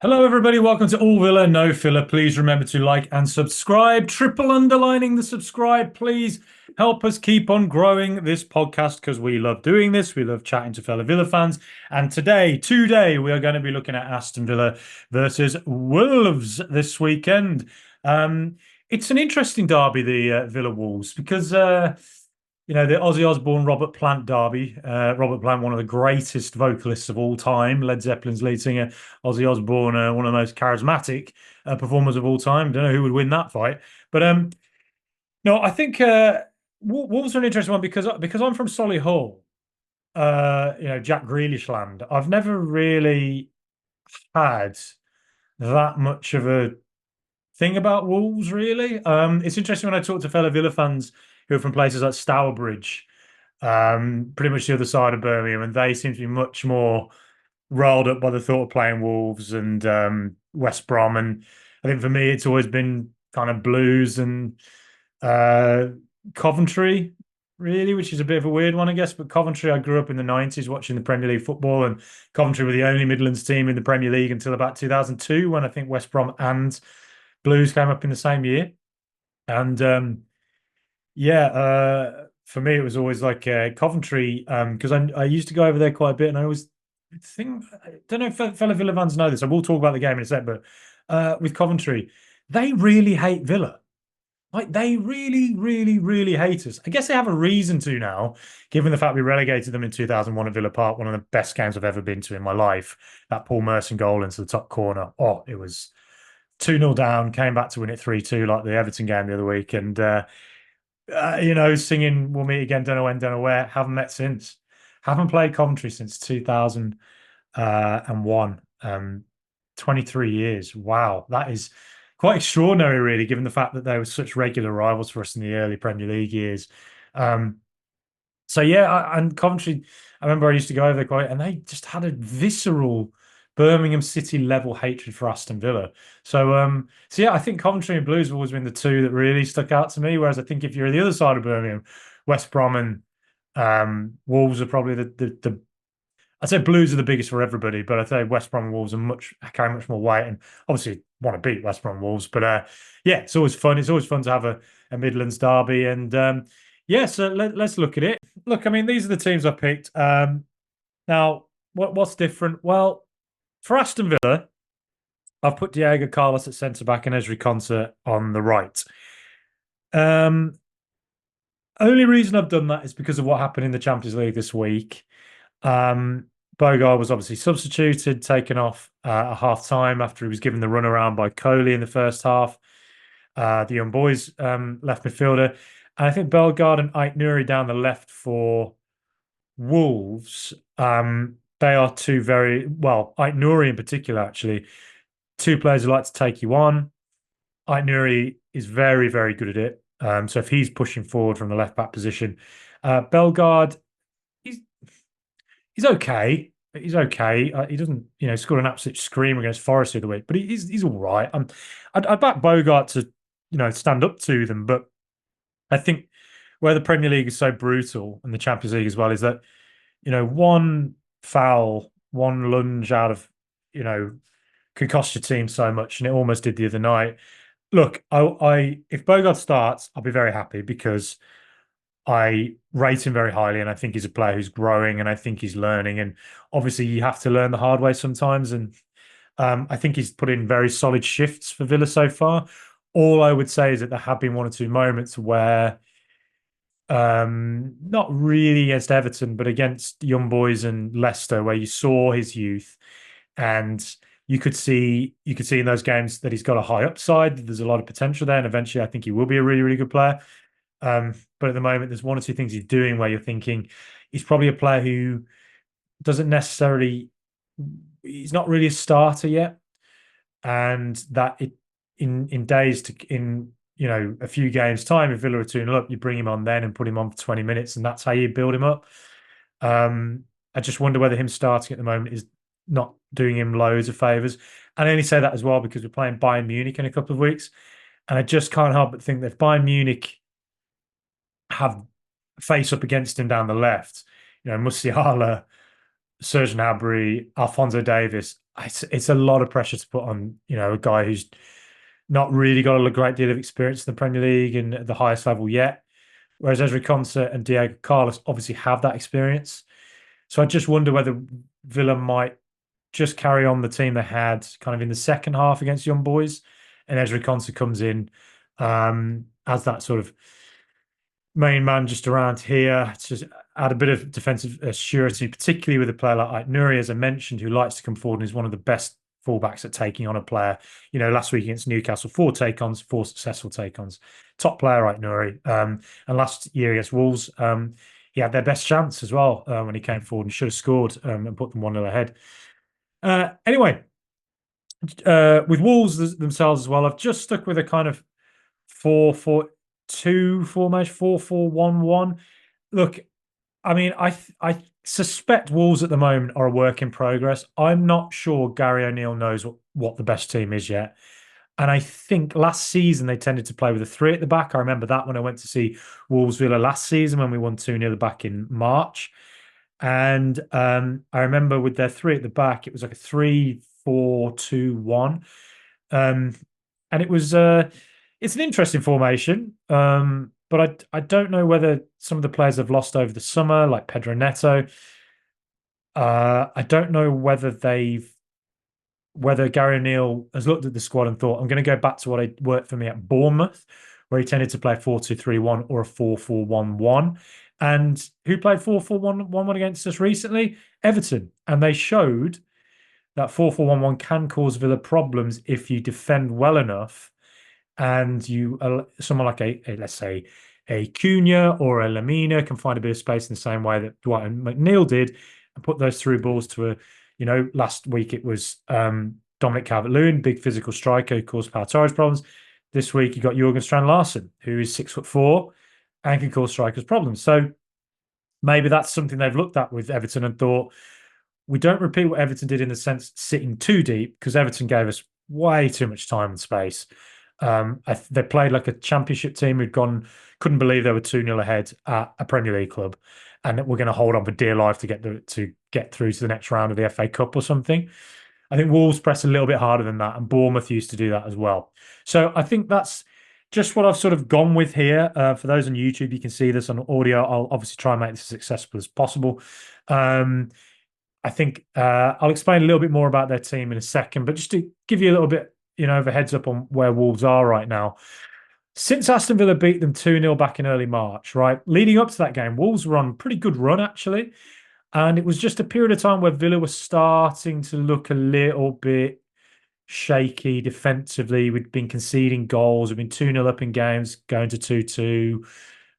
Hello, everybody. Welcome to All Villa, No Filler. Please remember to like and subscribe. Triple underlining the subscribe. Please help us keep on growing this podcast because we love doing this. We love chatting to fellow Villa fans. And today, we are going to be looking at Aston Villa versus Wolves this weekend. It's an interesting derby, the Villa Wolves, because the Ozzy Osbourne Robert Plant derby. Robert Plant, one of the greatest vocalists of all time, Led Zeppelin's lead singer. Ozzy Osbourne, one of the most charismatic performers of all time. Don't know who would win that fight, but no, I think Wolves are an interesting one because I'm from Solihull. Jack Grealish land. I've never really had that much of a thing about Wolves, really. It's interesting when I talk to fellow Villa fans who are from places like Stourbridge, pretty much the other side of Birmingham, and they seem to be much more riled up by the thought of playing Wolves and West Brom. And I think for me, it's always been kind of Blues and uh, Coventry, really, which is a bit of a weird one, I guess. But Coventry, I grew up in the 90s watching the Premier League football, and Coventry were the only Midlands team in the Premier League until about 2002, when I think West Brom and Blues came up in the same year. And for me, it was always like Coventry, because I used to go over there quite a bit, and I always think, I don't know if fellow Villa fans know this. I will talk about the game in a sec, but with Coventry, they really hate Villa. Like they really, really, really hate us. I guess they have a reason to now, given the fact we relegated them in 2001 at Villa Park, one of the best games I've ever been to in my life. That Paul Merson goal into the top corner. Oh, it was 2-0 down, came back to win it 3-2 like the Everton game the other week. And singing "We'll meet again, don't know when, don't know where." Haven't met since. Haven't played Coventry since 2001. 23 years. Wow, that is quite extraordinary, really, given the fact that they were such regular rivals for us in the early Premier League years. Um, and Coventry, I remember I used to go over there quite, and they just had a visceral Birmingham City level hatred for Aston Villa. I think Coventry and Blues have always been the two that really stuck out to me. Whereas I think if you're the other side of Birmingham, West Brom and Wolves are probably the I'd say Blues are the biggest for everybody, but I'd say West Brom and Wolves are carry much more weight, and obviously want to beat West Brom and Wolves. But it's always fun. It's always fun to have a Midlands derby, and so let's look at it. Look, I mean, these are the teams I picked. Now, what's different? Well, for Aston Villa, I've put Diego Carlos at centre back and Ezri Konsa on the right. Only reason I've done that is because of what happened in the Champions League this week. Bogarde was obviously substituted, taken off at half time after he was given the runaround by Coley in the first half. The young boys left midfielder. And I think Bellegarde and Ait Nouri down the left for Wolves. They are two very well, Ait Nouri in particular, actually, two players who like to take you on. Ait Nouri is very, very good at it. So if he's pushing forward from the left back position, Bellegarde, he's he's okay. He's okay. He doesn't, score an absolute scream against Forest the other week, but he's all right. I'd back Bogart to, stand up to them, but I think where the Premier League is so brutal and the Champions League as well is that, one foul, one lunge out of, can cost your team so much, and it almost did the other night. Look, I if Bogart starts, I'll be very happy because I rate him very highly, and I think he's a player who's growing, and I think he's learning. And obviously, you have to learn the hard way sometimes. And I think he's put in very solid shifts for Villa so far. All I would say is that there have been one or two moments where, not really against Everton, but against Young Boys and Leicester, where you saw his youth, and you could see in those games that he's got a high upside. There's a lot of potential there, and eventually, I think he will be a really, really good player. But at the moment, there's one or two things he's doing where you're thinking he's probably a player who doesn't necessarily, he's not really a starter yet. And that in days to, in, a few games' time, if Villa are 2-0 up, you bring him on then and put him on for 20 minutes, and that's how you build him up. I just wonder whether him starting at the moment is not doing him loads of favours. And I only say that as well because we're playing Bayern Munich in a couple of weeks. And I just can't help but think that if Bayern Munich have face up against him down the left, Musiala, Serge Gnabry, Alphonso Davies, it's a lot of pressure to put on, a guy who's not really got a great deal of experience in the Premier League and at the highest level yet. Whereas Ezri Konsa and Diego Carlos obviously have that experience. So I just wonder whether Villa might just carry on the team they had kind of in the second half against Young Boys, and Ezri Konsa comes in as that sort of main man just around here to just add a bit of defensive surety, particularly with a player like Nuri, as I mentioned, who likes to come forward and is one of the best fullbacks at taking on a player. Last week against Newcastle, four successful take-ons. Top player, right, Nuri. And last year against Wolves, he had their best chance as well when he came forward and should have scored and put them 1-0 ahead. Anyway, with Wolves themselves as well, I've just stuck with a kind of 4-4-2 formation, 4-4-1-1. Look, I mean, I suspect Wolves at the moment are a work in progress. I'm not sure Gary O'Neill knows what the best team is yet. And I think last season they tended to play with a three at the back. I remember that when I went to see Wolves Villa last season when we won 2-0 back in March. And I remember with their three at the back, it was like a 3-4-2-1. And it's an interesting formation. But I don't know whether some of the players have lost over the summer, like Pedro Neto. I don't know whether Gary O'Neill has looked at the squad and thought, I'm going to go back to what worked for me at Bournemouth, where he tended to play 4-2-3-1 or a 4-4-1-1. And who played 4-4-1-1 against us recently? Everton. And they showed that 4-4-1-1 can cause Villa problems if you defend well enough and someone like let's say a Cunha or a Lamina can find a bit of space in the same way that Dwight and McNeil did and put those through balls to last week it was Dominic Calvert-Lewin, big physical striker who caused Pau Torres problems. This week you got Jurgen Strand-Larsen, who is 6'4" and can cause strikers problems. So maybe that's something they've looked at with Everton and thought, we don't repeat what Everton did in the sense sitting too deep, because Everton gave us way too much time and space. They played like a championship team who'd couldn't believe they were 2-0 ahead at a Premier League club, and we're going to hold on for dear life to get through to the next round of the FA Cup or something. I think Wolves press a little bit harder than that, and Bournemouth used to do that as well. So I think that's just what I've sort of gone with here. For those on YouTube, you can see this on audio. I'll obviously try and make this as accessible as possible. I think I'll explain a little bit more about their team in a second, but just to give you a little bit, of a heads up on where Wolves are right now. Since Aston Villa beat them 2-0 back in early March, right? Leading up to that game, Wolves were on a pretty good run, actually. And it was just a period of time where Villa was starting to look a little bit shaky defensively. We'd been conceding goals. We've been 2-0 up in games, going to 2-2,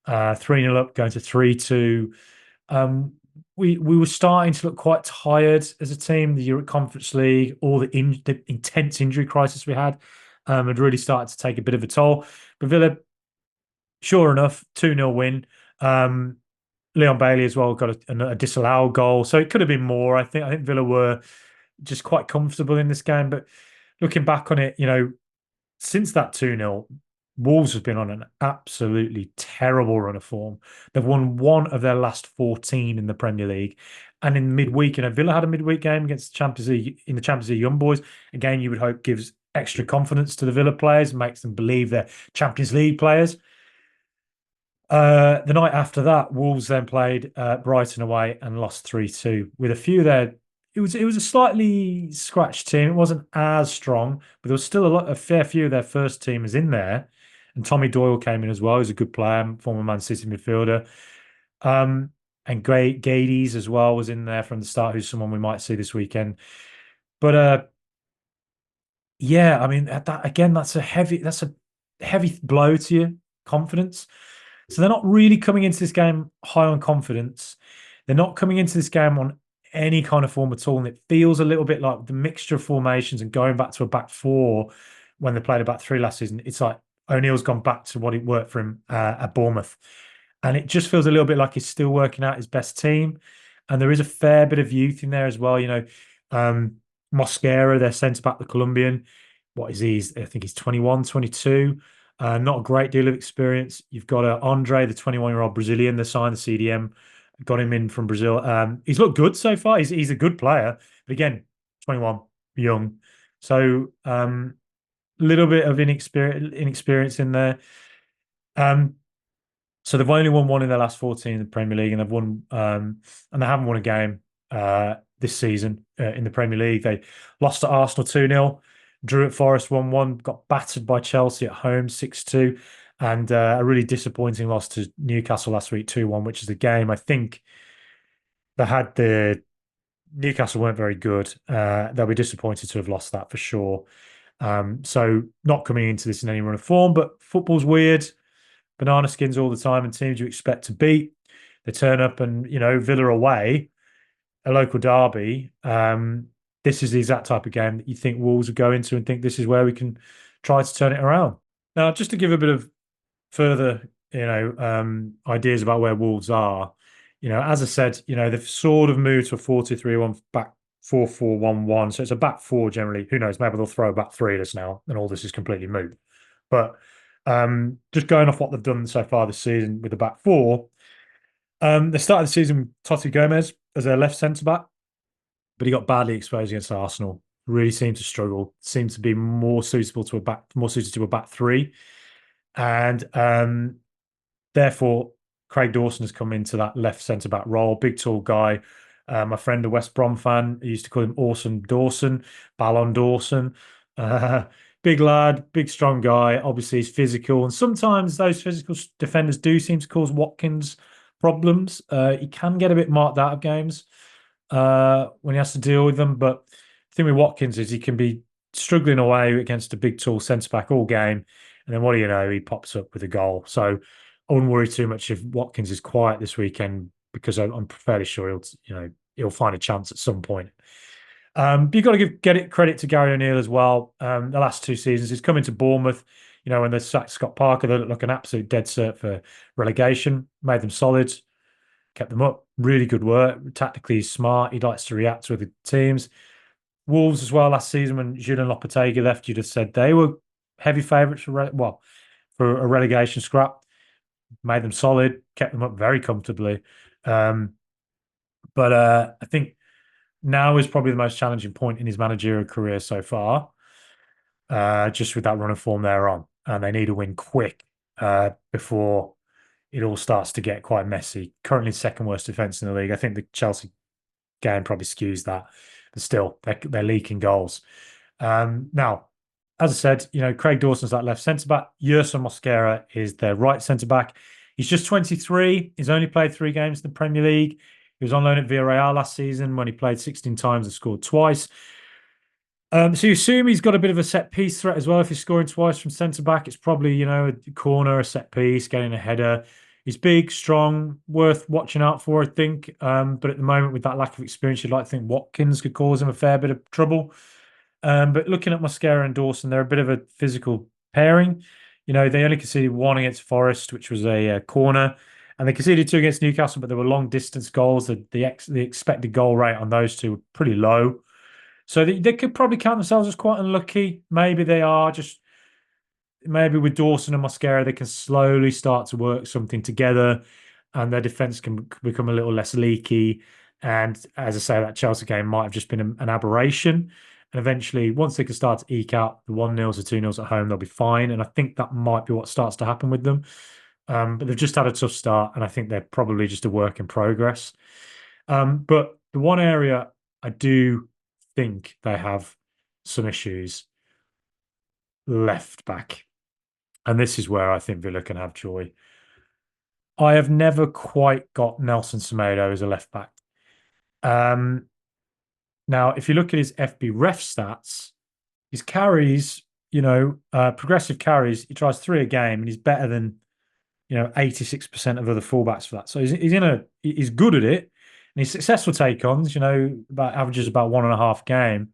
3-0 up, going to 3-2. We were starting to look quite tired as a team. The Europe Conference League, all the intense injury crisis we had really started to take a bit of a toll. But Villa, sure enough, 2-0 win. Leon Bailey as well got a disallowed goal, so it could have been more. I think Villa were just quite comfortable in this game. But looking back on it, since that 2-0, Wolves have been on an absolutely terrible run of form. They've won one of their last 14 in the Premier League. And in midweek, Villa had a midweek game against the Champions League Young Boys. Again, you would hope gives extra confidence to the Villa players, makes them believe they're Champions League players. The night after that, Wolves then played Brighton away and lost 3-2 with a few there. It was a slightly scratched team. It wasn't as strong, but there was still a fair few of their first teamers in there. And Tommy Doyle came in as well. He's a good player, former Man City midfielder. And Gades as well was in there from the start, who's someone we might see this weekend. But yeah, I mean that's a heavy blow to your confidence. So they're not really coming into this game high on confidence. They're not coming into this game on any kind of form at all. And it feels a little bit like the mixture of formations and going back to a back four when they played a back three last season. It's like O'Neill's gone back to what it worked for him at Bournemouth. And it just feels a little bit like he's still working out his best team. And there is a fair bit of youth in there as well. Mosquera, their centre-back, the Colombian. What is he? I think he's 21, 22. Not a great deal of experience. You've got Andre, the 21-year-old Brazilian, they signed the CDM, got him in from Brazil. He's looked good so far. He's a good player. But again, 21. young. So little bit of inexperience in there. Um, so they've only won one in their last 14 in the Premier League, and they've won and they haven't won a game this season in the Premier League. They lost to Arsenal 2-0, drew at Forest 1-1, got battered by Chelsea at home 6-2, and a really disappointing loss to Newcastle last week 2-1, which is the game I think they had the Newcastle weren't very good. They'll be disappointed to have lost that for sure. So not coming into this in any run of form, but football's weird. Banana skins all the time, and teams you expect to beat, they turn up and, Villa away, a local derby. This is the exact type of game that you think Wolves would go into and think this is where we can try to turn it around. Now, just to give a bit of further, ideas about where Wolves are, as I said, they've sort of moved to a 4-2-3-1 back 4-4-1-1. So it's a back four generally. Who knows? Maybe they'll throw a back three at us now, and all this is completely moot. But just going off what they've done so far this season with the back four, they started the season with Totti Gomez as their left centre back, but he got badly exposed against Arsenal. Really seemed to struggle. Seemed to be more suited to a back three, and therefore Craig Dawson has come into that left centre back role. Big tall guy. My friend, a West Brom fan, he used to call him Awesome Dawson, Ballon Dawson. Big lad, big strong guy. Obviously, he's physical, and sometimes those physical defenders do seem to cause Watkins problems. He can get a bit marked out of games when he has to deal with them. But the thing with Watkins is he can be struggling away against a big, tall centre back all game, and then what do you know? He pops up with a goal. So I wouldn't worry too much if Watkins is quiet this weekend, because I'm fairly sure he'll find a chance at some point. But you've got to get credit to Gary O'Neill as well. The last two seasons, he's come into Bournemouth. When they sacked Scott Parker, they looked like an absolute dead cert for relegation. Made them solid, kept them up. Really good work. Tactically, he's smart. He likes to react to other teams. Wolves as well last season when Julian Lopetegui left, you'd have said they were heavy favourites for a relegation scrap. Made them solid, kept them up very comfortably. But I think now is probably the most challenging point in his managerial career so far, just with that run of form they're on. And they need to win quick before it all starts to get quite messy. Currently second worst defence in the league. I think the Chelsea game probably skews that. But still, they're leaking goals. Now, as I said, Craig Dawson's that left centre-back. Yerson Mosquera is their right centre-back. He's just 23. He's only played 3 games in the Premier League. He was on loan at Villarreal last season when he played 16 times and scored twice. So you assume he's got a bit of a set-piece threat as well. If he's scoring twice from centre-back, it's probably, a corner, a set-piece, getting a header. He's big, strong, worth watching out for, I think. But at the moment, with that lack of experience, you'd like to think Watkins could cause him a fair bit of trouble. But looking at Mosquera and Dawson, they're a bit of a physical pairing. They only conceded 1 against Forest, which was a corner, and they conceded 2 against Newcastle, but they were long distance goals. The expected goal rate on those two were pretty low. So they could probably count themselves as quite unlucky. Maybe they are. Just maybe with Dawson and Mosquera, they can slowly start to work something together, and their defence can become a little less leaky. And as I say, that Chelsea game might have just been an aberration. And eventually, once they can start to eke out the 1-0s or 2-0s at home, they'll be fine. And I think that might be what starts to happen with them. But they've just had a tough start, and I think they're probably just a work in progress. But the one area I do think they have some issues, left back. And this is where I think Villa can have joy. I have never quite got Nelson Semedo as a left back. Now, if you look at his FB ref stats, his carries, progressive carries, he tries 3 a game, and he's better than 86% of other fullbacks for that. So he's good at it, and he's successful take-ons. About averages about 1.5 game.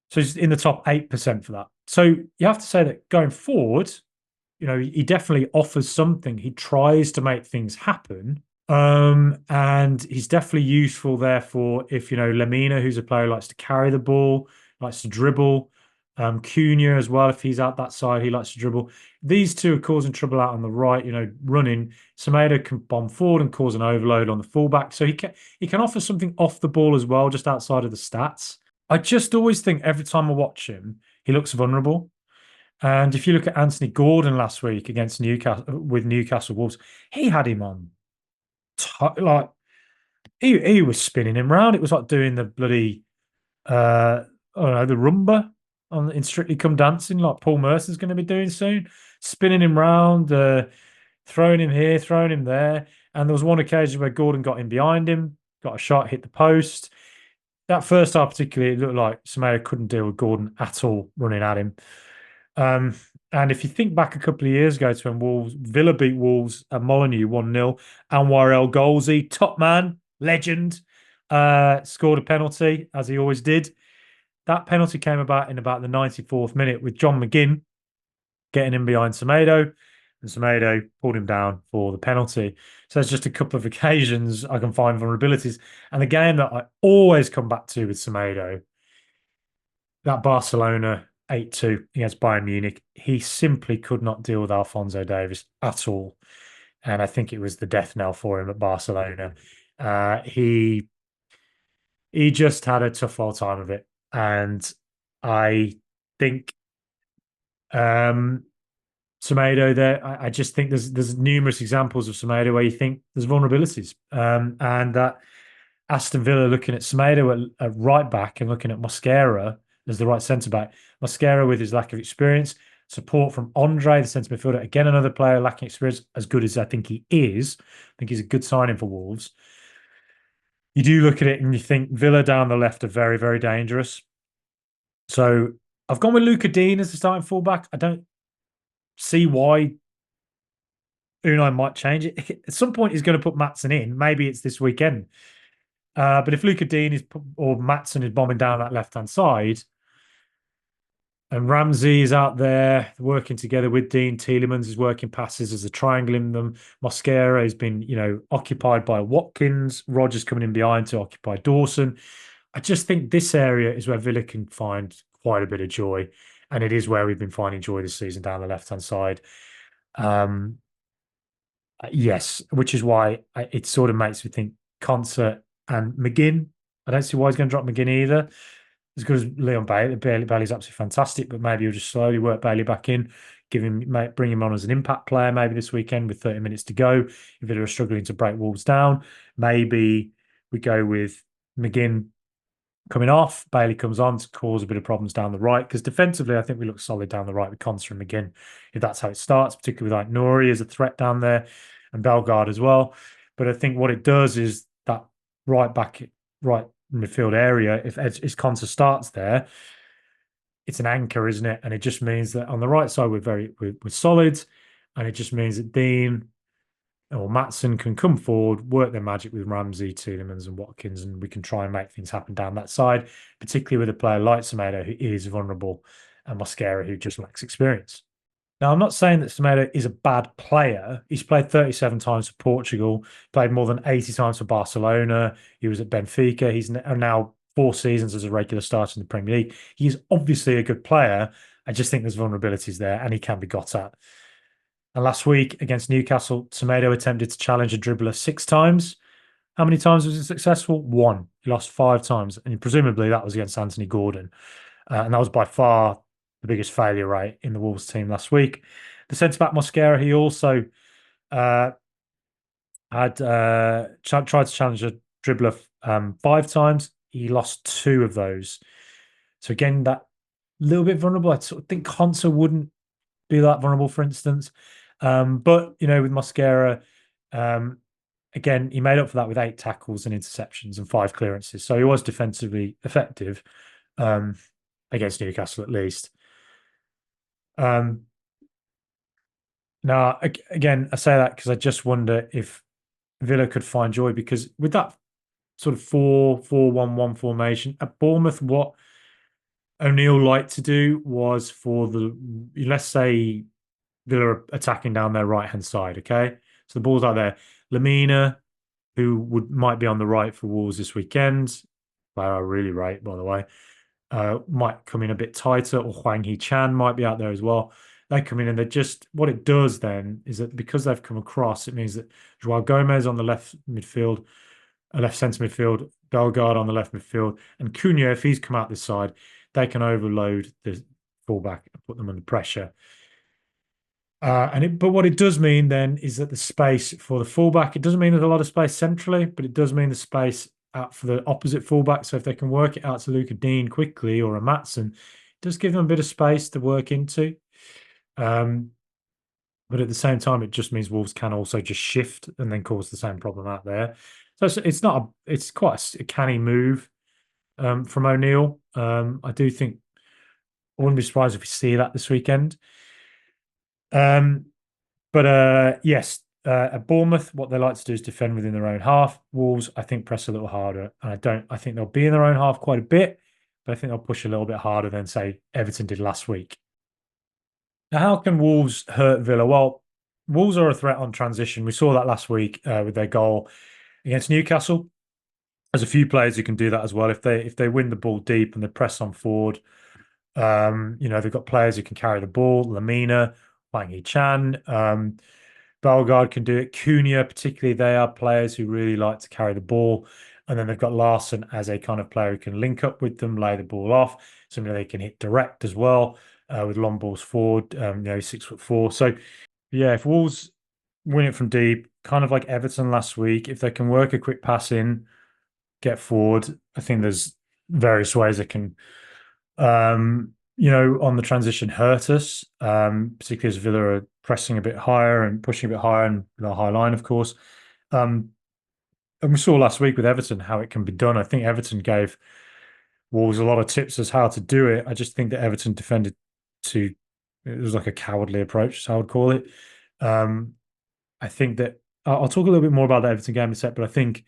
So he's in the top 8% for that. So you have to say that going forward, he definitely offers something. He tries to make things happen. And he's definitely useful, therefore, if, Lemina, who's a player who likes to carry the ball, likes to dribble. Cunha as well, if he's out that side, he likes to dribble. These two are causing trouble out on the right, running. Semedo can bomb forward and cause an overload on the fullback. So he can offer something off the ball as well, just outside of the stats. I just always think every time I watch him, he looks vulnerable. And if you look at Anthony Gordon last week against Newcastle with Newcastle Wolves, he had him on like he was spinning him round. It was like doing the bloody I don't know, the rumba on in Strictly Come Dancing, like Paul Mercer's going to be doing soon, spinning him round, throwing him here, throwing him there. And there was one occasion where Gordon got in behind him, got a shot, hit the post. That first half, particularly, it looked like Semedo couldn't deal with Gordon at all running at him. Um, and if you think back a couple of years ago to when Villa beat Wolves at Molineux 1-0, Anwar El Gholzi, top man, legend, scored a penalty as he always did. That penalty came about in about the 94th minute with John McGinn getting in behind Semedo, and Semedo pulled him down for the penalty. So it's just a couple of occasions I can find vulnerabilities. And the game that I always come back to with Semedo, that Barcelona 8-2 against Bayern Munich, he simply could not deal with Alphonso Davies at all. And I think it was the death knell for him at Barcelona. He just had a tough old time of it. And I think Semedo there, I just think there's numerous examples of Semedo where you think there's vulnerabilities. And that Aston Villa looking at Semedo at right back and looking at Mosquera as the right centre back. Mosquera with his lack of experience, support from Andre, the centre midfielder, again another player lacking experience, as good as I think he is. I think he's a good signing for Wolves. You do look at it and you think Villa down the left are very, very dangerous. So I've gone with Luca Dean as the starting fullback. I don't see why Unai might change it. At some point, he's going to put Matson in. Maybe it's this weekend. But if Luca Dean is or Matson is bombing down that left hand side, and Ramsey is out there working together with Dean, Tielemans is working passes as a triangle in them. Mosquera has been, occupied by Watkins. Rogers coming in behind to occupy Dawson. I just think this area is where Villa can find quite a bit of joy, and it is where we've been finding joy this season down the left hand side. Yes, which is why it sort of makes me think Concert and McGinn. I don't see why he's going to drop McGinn either. As good as Leon Bailey, Bailey's absolutely fantastic, but maybe he'll just slowly work Bailey back in, bring him on as an impact player maybe this weekend with 30 minutes to go. If they're struggling to break Wolves down, maybe we go with McGinn coming off. Bailey comes on to cause a bit of problems down the right, because defensively, I think we look solid down the right with Concert and McGinn, if that's how it starts, particularly with like Nouri as a threat down there and Bellegarde as well. But I think what it does is that right midfield area, if Concert starts there, it's an anchor, isn't it? And it just means that on the right side we're solid, and it just means that Dean or Matson can come forward, work their magic with Ramsey, Tielemans, and Watkins, and we can try and make things happen down that side, particularly with a player like Semedo who is vulnerable and Mosquera who just lacks experience. Now, I'm not saying that Semedo is a bad player. He's played 37 times for Portugal, played more than 80 times for Barcelona. He was at Benfica. He's now 4 seasons as a regular starter in the Premier League. He's obviously a good player. I just think there's vulnerabilities there, and he can be got at. And last week against Newcastle, Semedo attempted to challenge a dribbler 6 times. How many times was he successful? 1. He lost 5 times, and presumably that was against Anthony Gordon. And that was by far the biggest failure rate in the Wolves team last week. The centre-back Mosquera, he also had tried to challenge a dribbler 5 times. He lost 2 of those. So again, that little bit vulnerable. I sort of think Konsa wouldn't be that vulnerable, for instance. But, with Mosquera, again, he made up for that with 8 tackles and interceptions and 5 clearances. So he was defensively effective against Newcastle, at least. Now, again, I say that because I just wonder if Villa could find joy, because with that sort of 4-4-1-1 formation at Bournemouth, what O'Neill liked to do was for let's say Villa are attacking down their right-hand side, okay? So the ball's out there. Lamina, who might be on the right for Wolves this weekend, player I really rate, by the way, might come in a bit tighter, or Hwang Hee-chan might be out there as well. They come in and what it does then is that because they've come across, it means that Joao Gomez on the left centre midfield, Bellegarde on the left midfield, and Cunha, if he's come out this side, they can overload the fullback and put them under pressure. But what it does mean then is that the space for the fullback, it doesn't mean there's a lot of space centrally, but it does mean the space out for the opposite fullback. So if they can work it out to Luca Dean quickly or a Matson, it does give them a bit of space to work into. Um, but at the same time, it just means Wolves can also just shift and then cause the same problem out there. So it's not it's quite a canny move from O'Neill. I do think I wouldn't be surprised if we see that this weekend. Um, but yes, at Bournemouth, what they like to do is defend within their own half. Wolves, I think, press a little harder, and I think they'll be in their own half quite a bit, but I think they'll push a little bit harder than say Everton did last week. Now, how can Wolves hurt Villa? Well, Wolves are a threat on transition. We saw that last week with their goal against Newcastle. There's a few players who can do that as well. If they win the ball deep and they press on forward, they've got players who can carry the ball. Lamina, Wang Hee-chan, Bellegarde can do it. Cunha, particularly, they are players who really like to carry the ball. And then they've got Larson as a kind of player who can link up with them, lay the ball off. Somebody they can hit direct as well with long balls forward. 6'4". So yeah, if Wolves win it from deep, kind of like Everton last week, if they can work a quick pass in, get forward, I think there's various ways they can on the transition hurt us, particularly as Villa are pressing a bit higher and pushing a bit higher and with a high line, of course. And we saw last week with Everton how it can be done. I think Everton gave Wolves a lot of tips as how to do it. I just think that Everton defended it was like a cowardly approach, is how I would call it. I think that I'll talk a little bit more about the Everton game in a sec, but I think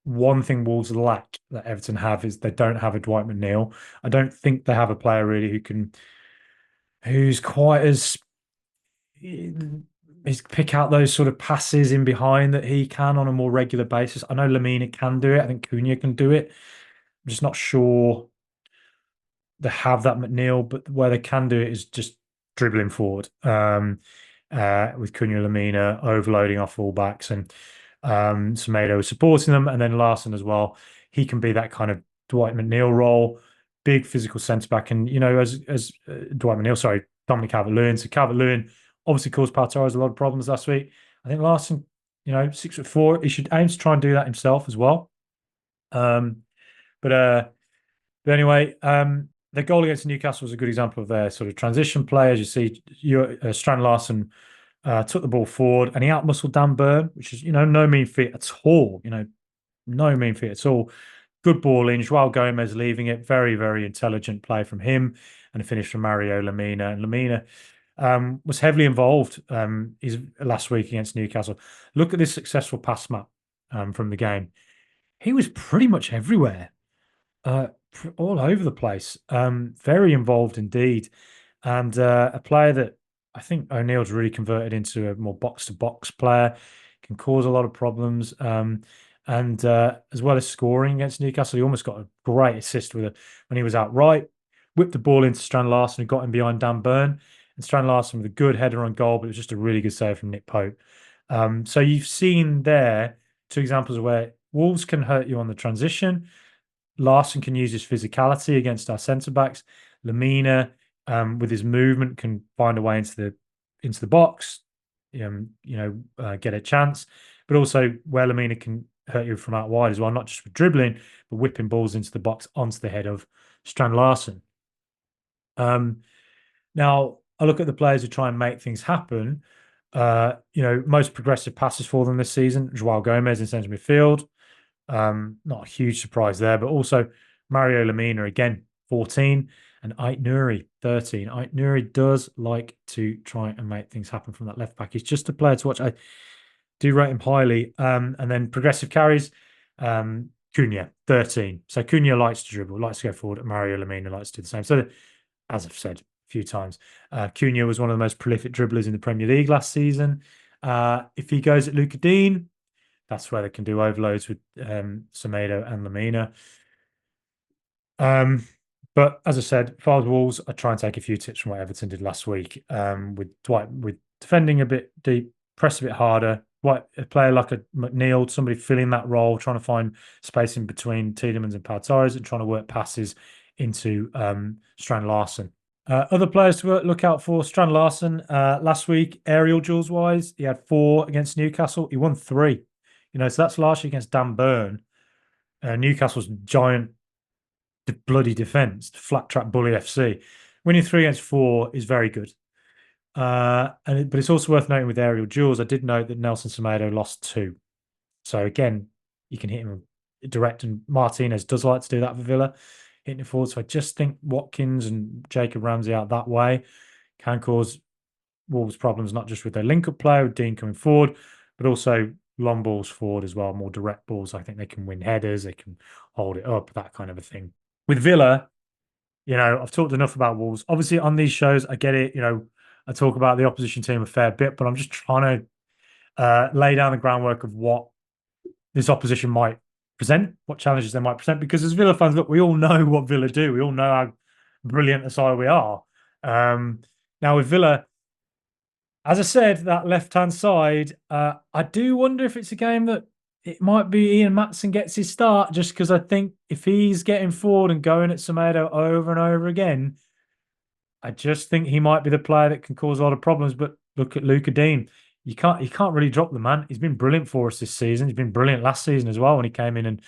one thing Wolves lack that Everton have is they don't have a Dwight McNeil. I don't think they have a player really who's quite as is pick out those sort of passes in behind that he can on a more regular basis. I know Lamina can do it. I think Cunha can do it. I'm just not sure they have that McNeil, but where they can do it is just dribbling forward with Cunha, Lamina overloading our fullbacks, and Semedo supporting them, and then Larson as well. He can be that kind of Dwight McNeil role, big physical centre back, and as Dwight McNeil, sorry, Dominic Calvert-Lewin. So Calvert-Lewin obviously caused Pau Torres a lot of problems last week. I think Larson, 6'4", he should aim to try and do that himself as well. But anyway, the goal against Newcastle was a good example of their sort of transition play. As you see, Strand Larson took the ball forward and he outmuscled Dan Burn, which is, no mean feat at all. No mean feat at all. Good ball in. Joao Gomez leaving it. Very, very intelligent play from him, and a finish from Mario Lamina. And Lamina was heavily involved his last week against Newcastle. Look at this successful pass map from the game. He was pretty much everywhere, all over the place. Very involved indeed, and a player that I think O'Neill's really converted into a more box-to-box player. Can cause a lot of problems. And as well as scoring against Newcastle, he almost got a great assist when he was out right, whipped the ball into Strand Larson and got him behind Dan Burn. And Strand Larson with a good header on goal, but it was just a really good save from Nick Pope. So you've seen there two examples where Wolves can hurt you on the transition. Larson can use his physicality against our centre backs. Lamina, with his movement, can find a way into the box. Get a chance, but also where Lamina can hurt you from out wide as well, not just with dribbling, but whipping balls into the box onto the head of Strand Larson. Now, I look at the players who try and make things happen. Most progressive passes for them this season, Joao Gomez in centre midfield. Not a huge surprise there, but also Mario Lamina, again, 14, and Ait Nouri, 13. Ait Nouri does like to try and make things happen from that left back. He's just a player to watch. I do rate him highly. And then progressive carries, Cunha, 13. So Cunha likes to dribble, likes to go forward, and Mario Lamina likes to do the same. So, as I've said a few times, Cunha was one of the most prolific dribblers in the Premier League last season. If he goes at Luca Dean, that's where they can do overloads with Semedo and Lamina. But as I said, far as Wolves, I try and take a few tips from what Everton did last week with Dwight, with defending a bit deep, press a bit harder, what a player like a McNeil, somebody filling that role, trying to find space in between Tielemans and Pau Torres and trying to work passes into Strand Larson. Other players to look out for: Strand Larson. Last week, aerial duels wise, he had 4 against Newcastle. He won 3. So that's largely against Dan Burn. Newcastle's giant bloody defence, flat track bully FC. Winning 3 against 4 is very good. But it's also worth noting with aerial duels, I did note that Nelson Semedo lost 2. So again, you can hit him direct, and Martinez does like to do that for Villa, hitting it forward. So I just think Watkins and Jacob Ramsey out that way can cause Wolves problems, not just with their link-up play, with Dean coming forward, but also long balls forward as well, more direct balls. I think they can win headers, they can hold it up, that kind of a thing. With Villa, I've talked enough about Wolves. Obviously, on these shows, I get it. I talk about the opposition team a fair bit, but I'm just trying to lay down the groundwork of what this opposition might present, what challenges they might present. Because as Villa fans, look, we all know what Villa do. We all know how brilliant a side we are. Now with Villa, as I said, that left-hand side, I do wonder if it's a game that it might be Ian Maatsen gets his start, just because I think if he's getting forward and going at Semedo over and over again, I just think he might be the player that can cause a lot of problems. But look at Luca Dean. You can't really drop the man. He's been brilliant for us this season. He's been brilliant last season as well when he came in, and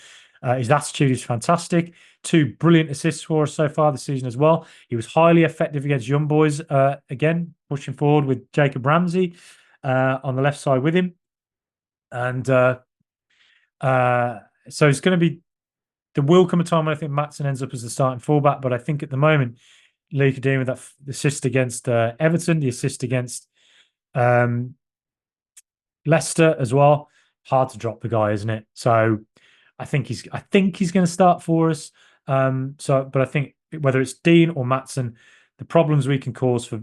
his attitude is fantastic. 2 brilliant assists for us so far this season as well. He was highly effective against young boys, again, pushing forward with Jacob Ramsey on the left side with him. And so it's going to be, there will come a time when I think Maatsen ends up as the starting fullback, but I think at the moment, Luca Dean with that assist against Everton, the assist against Leicester as well. Hard to drop the guy, isn't it? So I think he's going to start for us. But I think whether it's Dean or Maatsen, the problems we can cause for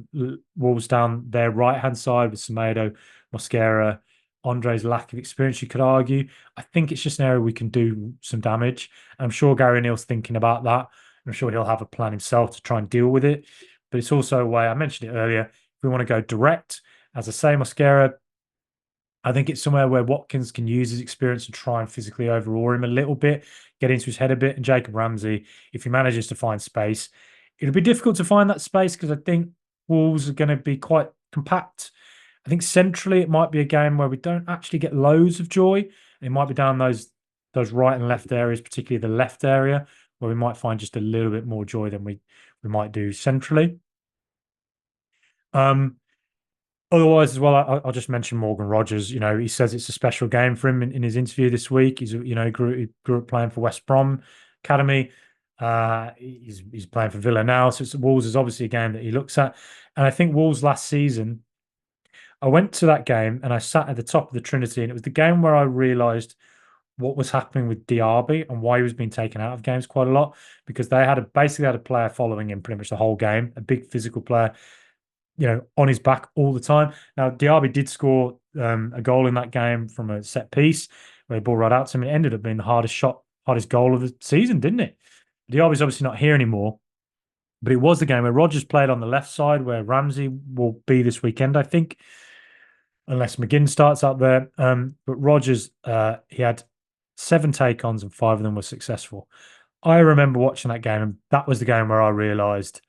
Wolves down their right hand side with Semedo, Mosquera, Andre's lack of experience, you could argue. I think it's just an area we can do some damage. I'm sure Gary Neal's thinking about that. I'm sure he'll have a plan himself to try and deal with it. But it's also a way, I mentioned it earlier, if we want to go direct, as I say, Mosquera, I think it's somewhere where Watkins can use his experience and try and physically overawe him a little bit, get into his head a bit. And Jacob Ramsey, if he manages to find space, it'll be difficult to find that space because I think Wolves are going to be quite compact. I think centrally it might be a game where we don't actually get loads of joy. It might be down those right and left areas, particularly the left area, where we might find just a little bit more joy than we might do centrally. Otherwise, as well, I'll just mention Morgan Rogers. He says it's a special game for him in his interview this week. He grew up playing for West Brom Academy. He's playing for Villa now, so Wolves is obviously a game that he looks at. And I think Wolves last season, I went to that game and I sat at the top of the Trinity, and it was the game where I realised what was happening with Diaby and why he was being taken out of games quite a lot, because they basically had a player following him pretty much the whole game, a big physical player, on his back all the time. Now, Diaby did score a goal in that game from a set piece where the ball right out to him. It ended up being the hardest goal of the season, didn't it? Diaby's obviously not here anymore, but it was the game where Rogers played on the left side, where Ramsey will be this weekend, I think, unless McGinn starts out there. But Rogers, he had 7 take-ons and 5 of them were successful. I remember watching that game, and that was the game where I realised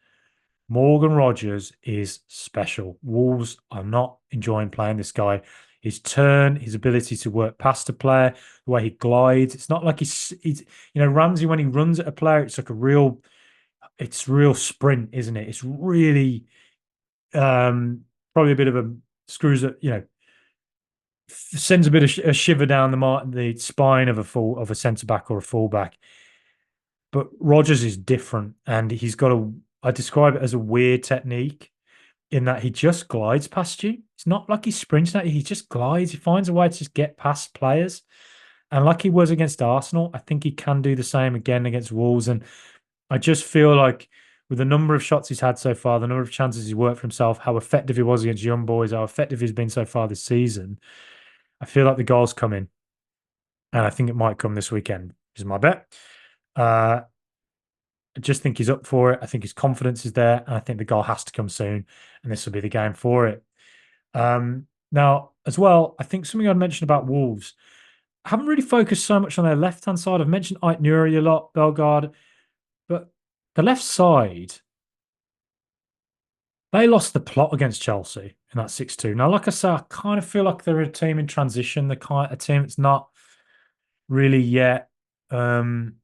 Morgan Rogers is special. Wolves are not enjoying playing this guy. His turn, his ability to work past a player, the way he glides. It's not like he's Ramsey, when he runs at a player, it's like it's real sprint, isn't it? It's really probably a bit of a screws it, sends a bit of a shiver down the spine of a centre back or a fullback. But Rogers is different, and he's got I describe it as a weird technique in that he just glides past you. It's not like he's sprinting at you. He just glides. He finds a way to just get past players. And like he was against Arsenal, I think he can do the same again against Wolves. And I just feel like with the number of shots he's had so far, the number of chances he's worked for himself, how effective he was against young boys, how effective he's been so far this season, I feel like the goal's coming. And I think it might come this weekend, is my bet. I just think he's up for it. I think his confidence is there, and I think the goal has to come soon, and this will be the game for it. Now, as well, I think something I'd mentioned about Wolves, I haven't really focused so much on their left hand side. I've mentioned Ait Nuri a lot, Bellegarde, but the left side, they lost the plot against Chelsea in that 6-2. Now, like I say, I kind of feel like they're a team in transition. They're kind of a team that's not really yet um,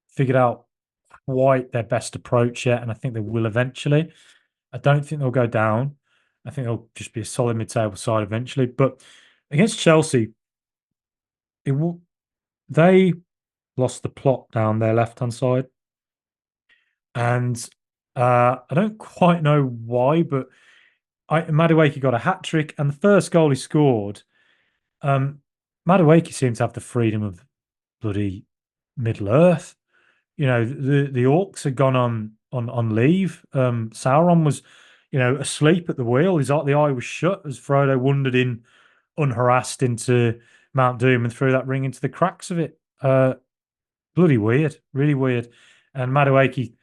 figured out quite their best approach yet, and I think they will eventually. I don't think they'll go down. I think they'll just be a solid mid-table side eventually. But against Chelsea, it will, they lost the plot down their left-hand side, and I don't quite know why, but Madueke got a hat trick, and the first goal he scored, um, Madueke seemed to have the freedom of bloody Middle Earth. You know, the orcs had gone on leave. Sauron was, asleep at the wheel. The eye was shut as Frodo wandered in unharassed into Mount Doom and threw that ring into the cracks of it. Bloody weird, really weird. And Madueke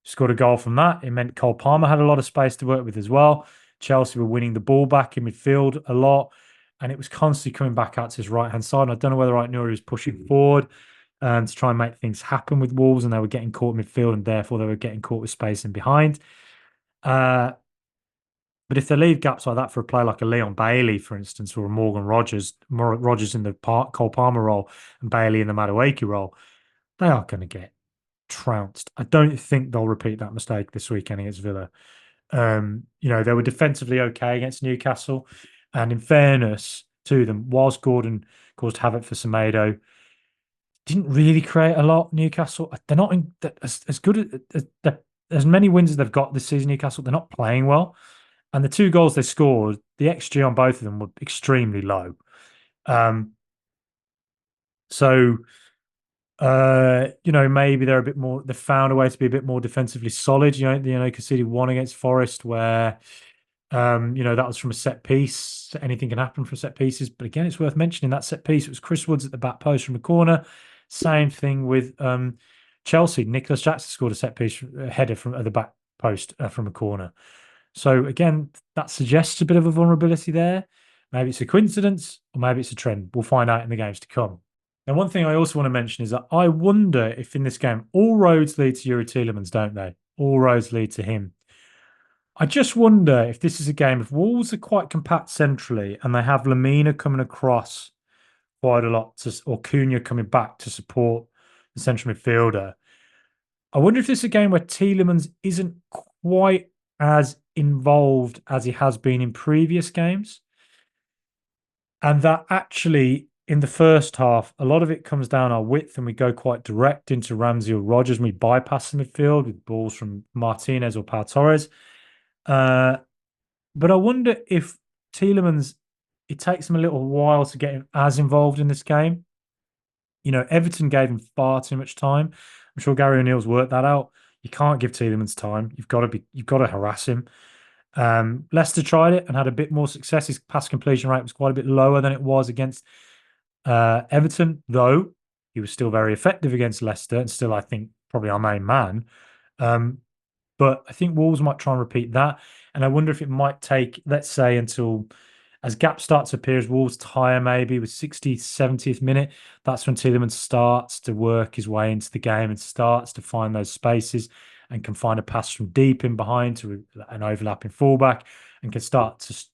scored a goal from that. It meant Cole Palmer had a lot of space to work with as well. Chelsea were winning the ball back in midfield a lot, and it was constantly coming back out to his right hand side. And I don't know whether Ait Nuri was pushing forward to try and make things happen with Wolves, and they were getting caught midfield, and therefore they were getting caught with space in behind. Uh, but if they leave gaps like that for a player like a Leon Bailey, for instance, or a Morgan Rogers, Rogers in the Cole Palmer role and Bailey in the Madueke role, they are going to get trounced. I don't think they'll repeat that mistake this weekend against Villa. They were defensively okay against Newcastle, and in fairness to them, whilst Gordon caused havoc for Semedo, didn't really create a lot. Newcastle, they're not as good as many wins as they've got this season. Newcastle, they're not playing well, and the two goals they scored, the XG on both of them were extremely low. Um, so maybe they're a bit more. They found a way to be a bit more defensively solid. Conceded one against Forest where, that was from a set piece. Anything can happen from set pieces. But again, it's worth mentioning that set piece. It was Chris Woods at the back post from the corner. Same thing with Chelsea. Nicholas Jackson scored a set piece a header from at the back post from a corner. So again, that suggests a bit of a vulnerability there. Maybe it's a coincidence, or maybe it's a trend. We'll find out in the games to come. Now, one thing I also want to mention is that I wonder if in this game, all roads lead to Yuri Tielemans, don't they? All roads lead to him. I just wonder if this is a game, if Wolves are quite compact centrally and they have Lamina coming across quite a lot, or Cunha coming back to support the central midfielder. I wonder if this is a game where Tielemans isn't quite as involved as he has been in previous games. And that actually, in the first half, a lot of it comes down our width and we go quite direct into Ramsey or Rogers and we bypass the midfield with balls from Martinez or Pau Torres. But I wonder if Tielemans, it takes him a little while to get him as involved in this game. Everton gave him far too much time. I'm sure Gary O'Neill's worked that out. You can't give Tielemans time. You've got to harass him. Leicester tried it and had a bit more success. His pass completion rate was quite a bit lower than it was against Everton, though he was still very effective against Leicester and still, I think, probably our main man. But I think Wolves might try and repeat that. And I wonder if it might take, let's say, until as gaps start to appear, as Wolves tire maybe with 60th, 70th minute, that's when Tielemans starts to work his way into the game and starts to find those spaces and can find a pass from deep in behind to an overlapping fullback and can start to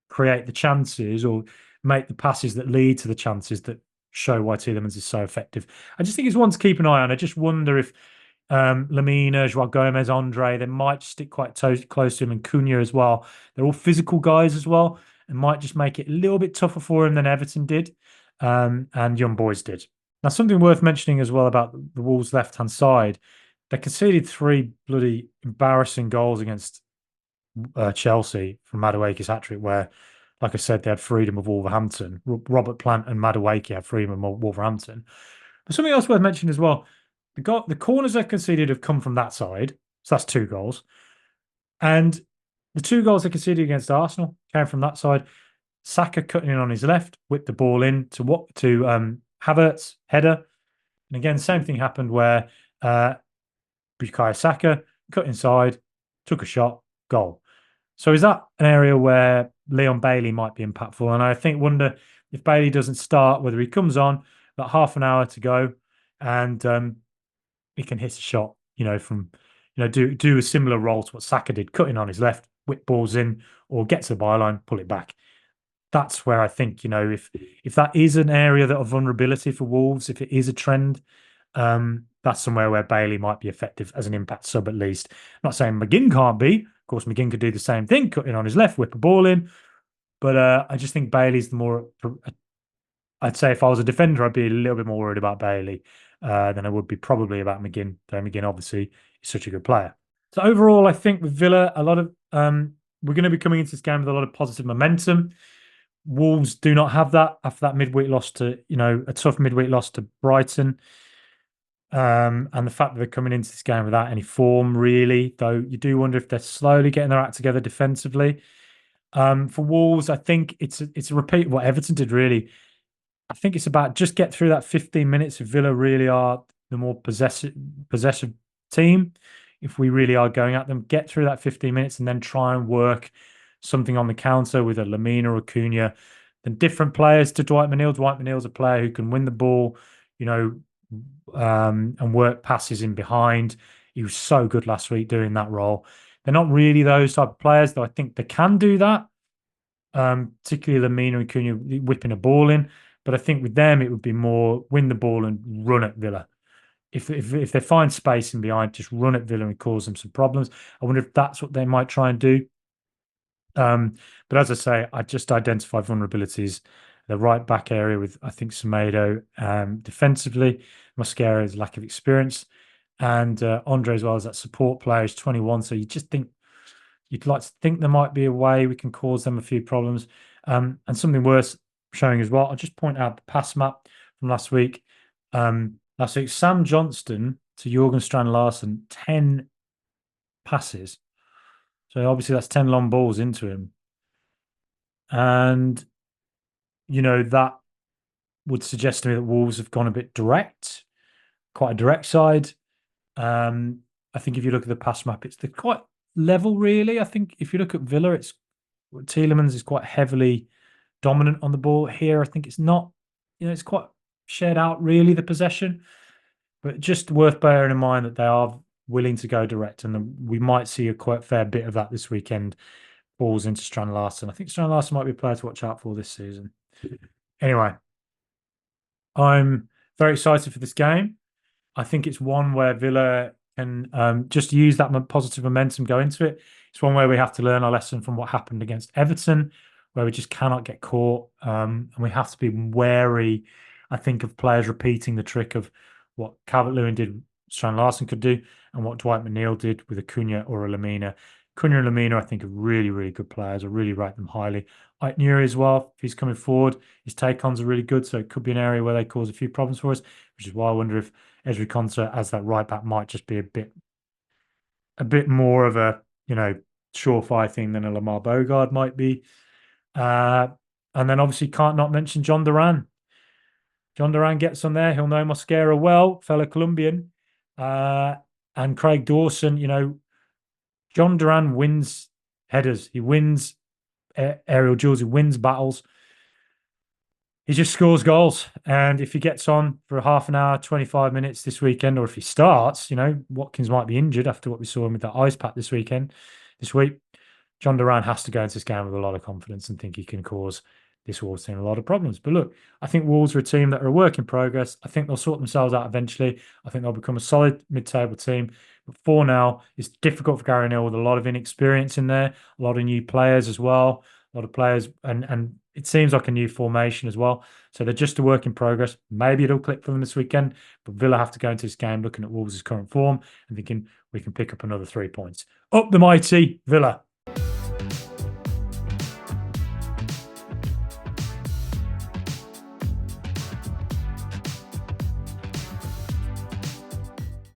create the chances or make the passes that lead to the chances that show why Tielemans is so effective. I just think it's one to keep an eye on. I just wonder if Lamina, Joao Gomez, Andre, they might stick quite close to him, and Cunha as well. They're all physical guys as well, and might just make it a little bit tougher for him than Everton did, and Young Boys did. Now, something worth mentioning as well about the Wolves' left-hand side, they conceded 3 bloody embarrassing goals against Chelsea from Madueke's hat-trick, where, like I said, they had freedom of Wolverhampton. Robert Plant and Madueke had freedom of Wolverhampton. But something else worth mentioning as well, the corners they conceded have come from that side, so that's 2 goals. And the 2 goals they conceded against Arsenal came from that side. Saka cutting in on his left, whipped the ball in to Havertz, header. And again, the same thing happened where Bukayo Saka cut inside, took a shot, goal. So is that an area where Leon Bailey might be impactful. And I wonder if Bailey doesn't start, whether he comes on about half an hour to go and he can hit a shot, from do a similar role to what Saka did, cutting on his left, whip balls in, or get to the byline, pull it back. That's where I think, if that is an area that of vulnerability for Wolves, if it is a trend, that's somewhere where Bailey might be effective as an impact sub at least. I'm not saying McGinn can't be. Of course, McGinn could do the same thing, cut in on his left, whip a ball in. But I just think Bailey's the more. I'd say if I was a defender, I'd be a little bit more worried about Bailey than I would be probably about McGinn. Though McGinn obviously is such a good player. So overall, I think with Villa, a lot of we're going to be coming into this game with a lot of positive momentum. Wolves do not have that after that midweek loss to, a tough midweek loss to Brighton. And the fact that they're coming into this game without any form, really, though you do wonder if they're slowly getting their act together defensively. For Wolves, I think it's a repeat of what Everton did, really. I think it's about just get through that 15 minutes. If Villa really are the more possessive team, if we really are going at them, get through that 15 minutes and then try and work something on the counter with a Lamina or Cunha. Then different players to Dwight McNeil. Dwight McNeil's a player who can win the ball, and work passes in behind. He was so good last week doing that role. They're not really those type of players, though I think they can do that, particularly Lamina and Cunha whipping a ball in. But I think with them, it would be more win the ball and run at Villa. If they find space in behind, just run at Villa and cause them some problems. I wonder if that's what they might try and do. But as I say, I just identified vulnerabilities. The right back area with, I think, Semedo. Defensively, Mosquera's lack of experience. And Andre as well as that support player is 21. So you just think, you'd like to think there might be a way we can cause them a few problems. And something worth showing as well, I'll just point out the pass map from last week. Last week, Sam Johnston to Jorgen Strand Larsen, 10 passes. So obviously that's 10 long balls into him. And, that would suggest to me that Wolves have gone a bit direct, quite a direct side. I think if you look at the pass map, they're quite level, really. I think if you look at Villa, Tielemans is quite heavily dominant on the ball. Here, I think it's not, it's quite shared out, really, the possession. But just worth bearing in mind that they are willing to go direct, and we might see a quite fair bit of that this weekend. Balls into Strand Larsen. I think Strand Larsen might be a player to watch out for this season. Anyway, I'm very excited for this game. I think it's one where Villa can just use that positive momentum, go into it. It's one where we have to learn our lesson from what happened against Everton, where we just cannot get caught. And we have to be wary, I think, of players repeating the trick of what Calvert-Lewin did, Strand Larsen could do, and what Dwight McNeil did with a Cunha or a Lamina. Cunha and Lamina, I think, are really, really good players. I really rate them highly. Ait-Nouri as well, if he's coming forward, his take-ons are really good, so it could be an area where they cause a few problems for us, which is why I wonder if Ezri Konsa as that right back might just be a bit more of a, surefire thing than a Lamar Bogard might be. And then obviously can't not mention John Duran. John Duran gets on there. He'll know Mosquera well, fellow Colombian. And Craig Dawson, John Duran wins headers. He wins aerial duels. He wins battles. He just scores goals. And if he gets on for a half an hour, 25 minutes this weekend, or if he starts, Watkins might be injured after what we saw him with that ice pack this week. John Duran has to go into this game with a lot of confidence and think he can cause this Wolves team a lot of problems. But look, I think Wolves are a team that are a work in progress. I think they'll sort themselves out eventually. I think they'll become a solid mid-table team. But for now, it's difficult for Gary Neville with a lot of inexperience in there, a lot of new players as well, a lot of players, and it seems like a new formation as well. So they're just a work in progress. Maybe it'll click for them this weekend, but Villa have to go into this game looking at Wolves' current form and thinking we can pick up another 3 points. Up the mighty Villa.